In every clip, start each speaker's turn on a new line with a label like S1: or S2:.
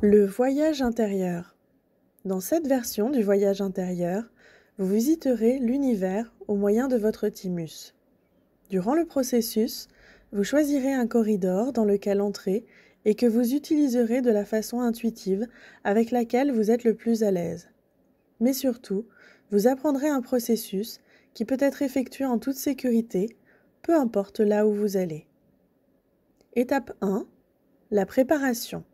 S1: Le voyage intérieur. Dans cette version du voyage intérieur, vous visiterez l'univers au moyen de votre thymus. Durant le processus, vous choisirez un corridor dans lequel entrer et que vous utiliserez de la façon intuitive avec laquelle vous êtes le plus à l'aise. Mais surtout, vous apprendrez un processus qui peut être effectué en toute sécurité, peu importe là où vous allez. Étape 1. La préparation.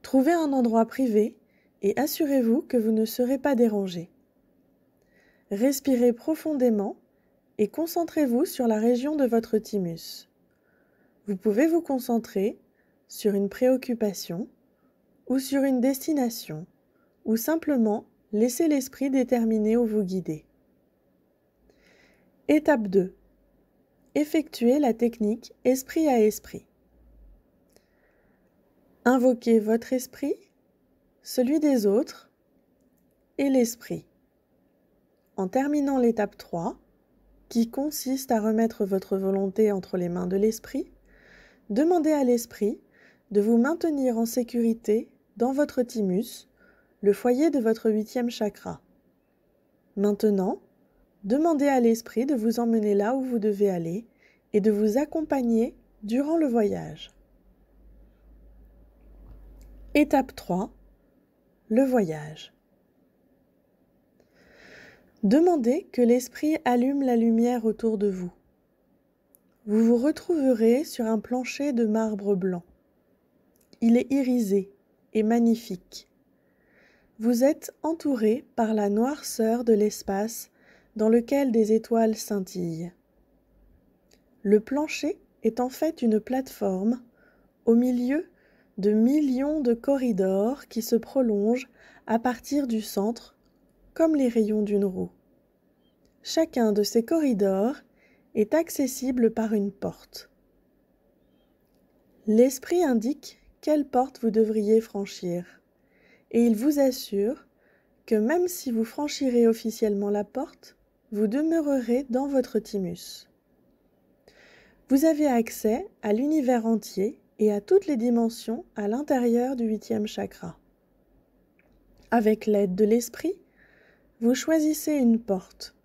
S1: Trouvez un endroit privé et assurez-vous que vous ne serez pas dérangé. Respirez profondément et concentrez-vous sur la région de votre thymus. Vous pouvez vous concentrer sur une préoccupation ou sur une destination ou simplement laisser l'esprit déterminer où vous guider. Étape 2. Effectuez la technique esprit à esprit. Invoquez votre esprit, celui des autres et l'esprit. En terminant l'étape 3, qui consiste à remettre votre volonté entre les mains de l'esprit, demandez à l'esprit de vous maintenir en sécurité dans votre thymus, le foyer de votre 8e chakra. Maintenant, demandez à l'esprit de vous emmener là où vous devez aller et de vous accompagner durant le voyage. Étape 3. Le voyage. Demandez que l'esprit allume la lumière autour de vous. Vous vous retrouverez sur un plancher de marbre blanc. Il est irisé et magnifique. Vous êtes entouré par la noirceur de l'espace dans lequel des étoiles scintillent. Le plancher est en fait une plateforme au milieu de millions de corridors qui se prolongent à partir du centre comme les rayons d'une roue. Chacun de ces corridors est accessible par une porte. L'esprit indique quelle porte vous devriez franchir et il vous assure que même si vous franchirez officiellement la porte, vous demeurerez dans votre thymus. Vous avez accès à l'univers entier et à toutes les dimensions à l'intérieur du 8e chakra. Avec l'aide de l'esprit, vous choisissez une porte,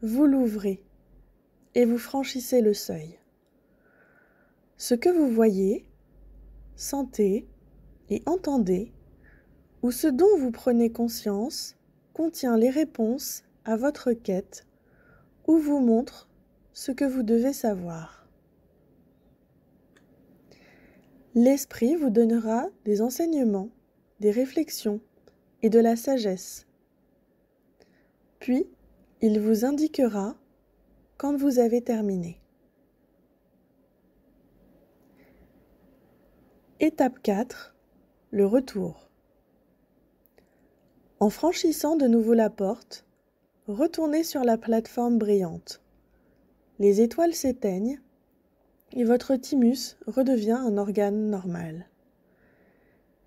S1: vous l'ouvrez et vous franchissez le seuil. Ce que vous voyez, sentez et entendez, ou ce dont vous prenez conscience, contient les réponses à votre quête ou vous montre ce que vous devez savoir. L'esprit vous donnera des enseignements, des réflexions et de la sagesse. Puis, il vous indiquera quand vous avez terminé. Étape 4. Le retour. En franchissant de nouveau la porte, retournez sur la plateforme brillante. Les étoiles s'éteignent et votre thymus redevient un organe normal.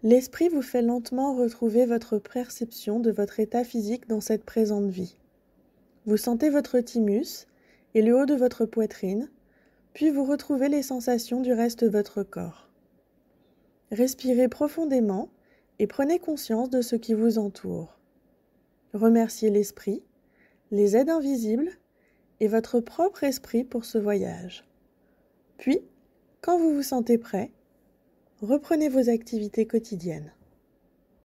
S1: L'esprit vous fait lentement retrouver votre perception de votre état physique dans cette présente vie. Vous sentez votre thymus et le haut de votre poitrine, puis vous retrouvez les sensations du reste de votre corps. Respirez profondément et prenez conscience de ce qui vous entoure. Remerciez l'esprit, les aides invisibles et votre propre esprit pour ce voyage. Puis, quand vous vous sentez prêt, reprenez vos activités quotidiennes.